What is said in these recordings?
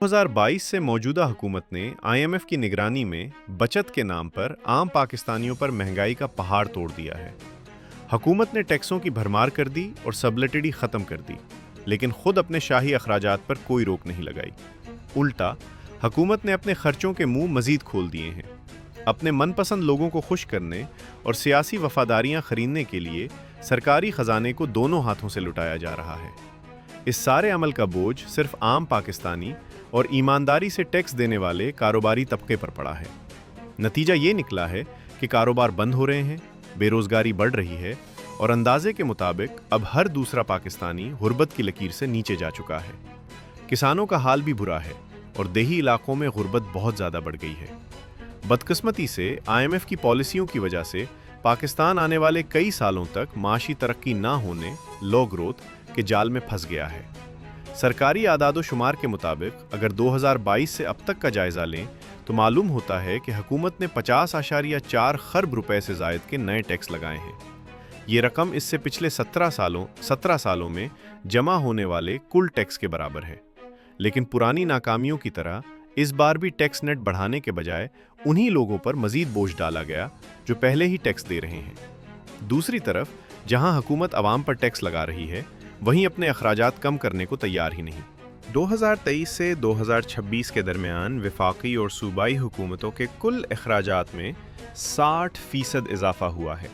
2022 से मौजूदा हुकूमत ने आईएमएफ की निगरानी में बचत के नाम पर आम पाकिस्तानियों पर महंगाई का पहाड़ तोड़ दिया है। हुकूमत ने टैक्सों की भरमार कर दी और सबसिडी ख़त्म कर दी, लेकिन खुद अपने शाही अखराजात पर कोई रोक नहीं लगाई। उल्टा हुकूमत ने अपने खर्चों के मुंह मज़ीद खोल दिए हैं। अपने मनपसंद लोगों को खुश करने और सियासी वफादारियां खरीदने के लिए सरकारी ख़जाने को दोनों हाथों से लुटाया जा रहा है। इस सारे अमल का बोझ सिर्फ आम पाकिस्तानी और ईमानदारी से टैक्स देने वाले कारोबारी तबके पर पड़ा है। नतीजा ये निकला है कि कारोबार बंद हो रहे हैं, बेरोज़गारी बढ़ रही है और अंदाजे के मुताबिक अब हर दूसरा पाकिस्तानी गुर्बत की लकीर से नीचे जा चुका है। किसानों का हाल भी बुरा है और देही इलाकों में गुर्बत बहुत ज़्यादा बढ़ गई है। बदकिस्मती से आईएमएफ की पॉलिसियों की वजह से पाकिस्तान आने वाले कई सालों तक माशी तरक्की ना होने, लो ग्रोथ के जाल में फंस गया है। सरकारी आदादो शुमार के मुताबिक अगर 2022 से अब तक का जायज़ा लें तो मालूम होता है कि हुकूमत ने 50.4 खरब रुपए से ज़ायद के नए टैक्स लगाए हैं। ये रकम इससे पिछले 17 सालों में जमा होने वाले कुल टैक्स के बराबर है। लेकिन पुरानी नाकामियों की तरह इस बार भी टैक्स नेट बढ़ाने के बजाय उन्हीं लोगों पर मजीद बोझ डाला गया जो पहले ही टैक्स दे रहे हैं। दूसरी तरफ जहां हुकूमत आवाम पर टैक्स लगा रही है, वहीं अपने अखराजात कम करने को तैयार ही नहीं। 2023 से 2026 के दरमियान वफाकी और सूबाई हुकूमतों के कुल अखराजात में 60% इजाफा हुआ है।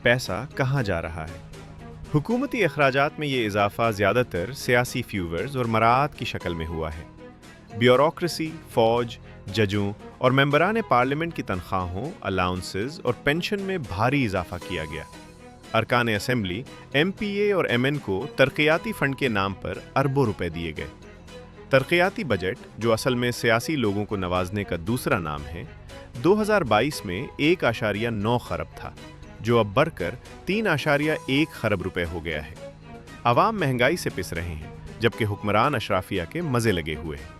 पैसा कहाँ जा रहा है? हुकूमती अखराजात में ये इजाफा ज़्यादातर सियासी फ्यूवर्स और मराआत की शक्ल में हुआ है। ब्यूरोक्रेसी, फ़ौज, जजों और मेंबरान पार्लियामेंट की तनख्वाहों, अलाउंसेस और पेंशन में भारी इजाफा किया गया। अरकान असेंबली, एमपीए और एमएन को तरक्याती फ़ंड के नाम पर अरबों रुपए दिए गए। तरक्याती बजट, जो असल में सियासी लोगों को नवाजने का दूसरा नाम है, 2022 में 1.9 खरब था, जो अब बढ़कर 3.1 खरब रुपए हो गया है। आवाम महंगाई से पिस रहे हैं, जबकि हुक्मरान अशराफिया के मज़े लगे हुए हैं।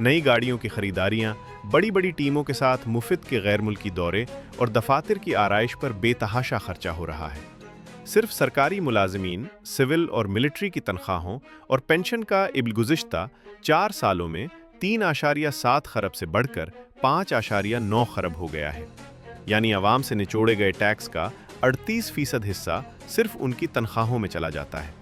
नई गाड़ियों की खरीदारियां, बड़ी बड़ी टीमों के साथ मुफ्त के गैर मुल्की दौरे और दफातर की आराइश पर बेतहाशा खर्चा हो रहा है। सिर्फ सरकारी मुलाजमीन, सिविल और मिलिट्री की तनख्वाहों और पेंशन का गुज़िश्ता 4 सालों में 3.7 खरब से बढ़कर 5.9 खरब हो गया है। यानी आवाम से निचोड़े गए टैक्स का 38% हिस्सा सिर्फ उनकी तनख्वाहों में चला जाता है।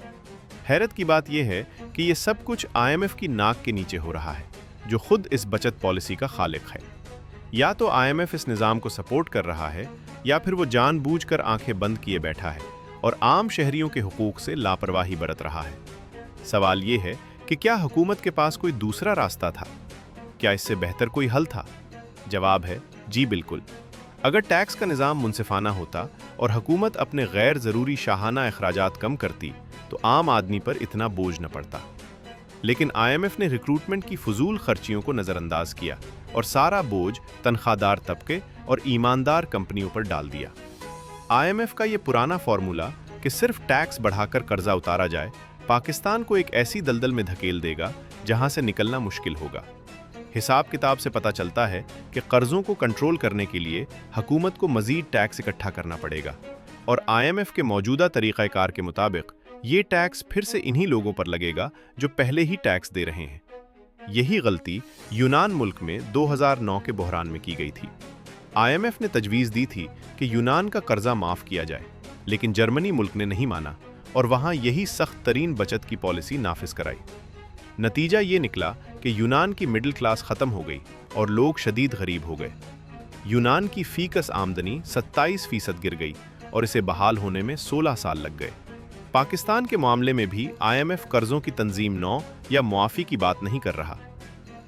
हैरत की बात यह है कि यह सब कुछ आईएमएफ की नाक के नीचे हो रहा है, जो खुद इस बचत पॉलिसी का खालिक है। या तो आईएमएफ इस निज़ाम को सपोर्ट कर रहा है, या फिर वो जानबूझकर आंखें बंद किए बैठा है और आम शहरियों के हुकूक से लापरवाही बरत रहा है। सवाल ये है कि क्या हुकूमत के पास कोई दूसरा रास्ता था? क्या इससे बेहतर कोई हल था? जवाब है जी बिल्कुल। अगर टैक्स का निज़ाम मुनसिफाना होता और हुकूमत अपने गैर ज़रूरी शाहाना अखराजात कम करती तो आम आदमी पर इतना बोझ न पड़ता। लेकिन आईएमएफ ने रिक्रूटमेंट की फजूल खर्चियों को नज़रअंदाज किया और सारा बोझ तनख्वाहदार तबके और ईमानदार कंपनियों पर डाल दिया। आईएमएफ का ये पुराना फॉर्मूला कि सिर्फ टैक्स बढ़ाकर कर्जा उतारा जाए, पाकिस्तान को एक ऐसी दलदल में धकेल देगा जहां से निकलना मुश्किल होगा। हिसाब किताब से पता चलता है कि कर्जों को कंट्रोल करने के लिए हुकूमत को मजीद टैक्स इकट्ठा करना पड़ेगा और आईएमएफ के मौजूदा तरीक़ाकार के मुताबिक ये टैक्स फिर से इन्हीं लोगों पर लगेगा जो पहले ही टैक्स दे रहे हैं। यही गलती यूनान मुल्क में 2009 के बहरान में की गई थी। आईएमएफ ने तजवीज़ दी थी कि यूनान का कर्जा माफ़ किया जाए, लेकिन जर्मनी मुल्क ने नहीं माना और वहाँ यही सख्त तरीन बचत की पॉलिसी नाफिज कराई। नतीजा ये निकला कि यूनान की मिडिल क्लास ख़त्म हो गई और लोग शदीद गरीब हो गए। यूनान की फ़ीकस आमदनी 27% गिर गई और इसे बहाल होने में 16 साल लग गए। पाकिस्तान के मामले में भी आईएमएफ कर्जों की तंजीम नौ या मुआफ़ी की बात नहीं कर रहा।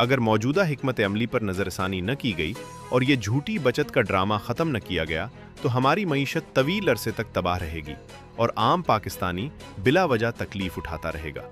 अगर मौजूदा हिकमत अमली पर नज़रसानी न की गई और ये झूठी बचत का ड्रामा ख़त्म न किया गया तो हमारी मईशत तवील अरसे तक तबाह रहेगी और आम पाकिस्तानी बिला वजह तकलीफ उठाता रहेगा।